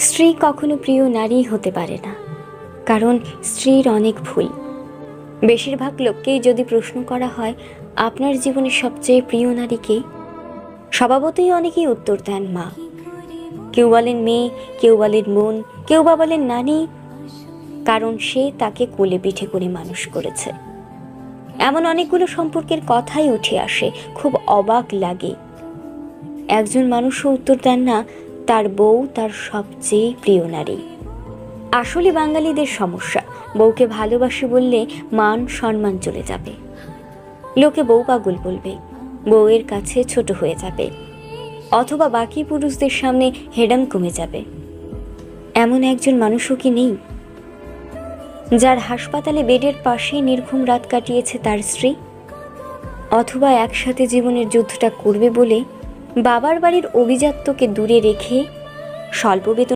স্ত্রী কখনো প্রিয় নারী হতে পারে না, কারণ স্ত্রীর অনেক ভুল। বেশিরভাগ লোককেই যদি প্রশ্ন করা হয় আপনার জীবনের সবচেয়ে প্রিয় নারী কে, স্বভাবতই অনেকেই উত্তর দেন মা। কেউ বলেন মেয়ে, কেউ বলেন বোন, কেউ বা বলেন নানি, কারণ সে তাকে কোলে পিঠে করে মানুষ করেছে। এমন অনেকগুলো সম্পর্কের কথাই উঠে আসে, খুব অবাক লাগে। একজন মানুষও উত্তর দেন না তার বউ তার সবচেয়ে প্রিয় নারী। আসলে বাঙালিদের সমস্যা, বউকে ভালোবাসি বললে মান সম্মান চলে যাবে, লোকে বউ পাগল বলবে, বউয়ের কাছে ছোট হয়ে যাবে, অথবা বাকি পুরুষদের সামনে হেডাম কমে যাবে। এমন একজন মানুষও কি নেই যার হাসপাতালে বেডের পাশে নির্ঘুম রাত কাটিয়েছে তার স্ত্রী, অথবা একসাথে জীবনের যুদ্ধটা করবে বলে বাবার বাড়ির অভিজাত্যকে দূরে রেখে স্বল্প বেতন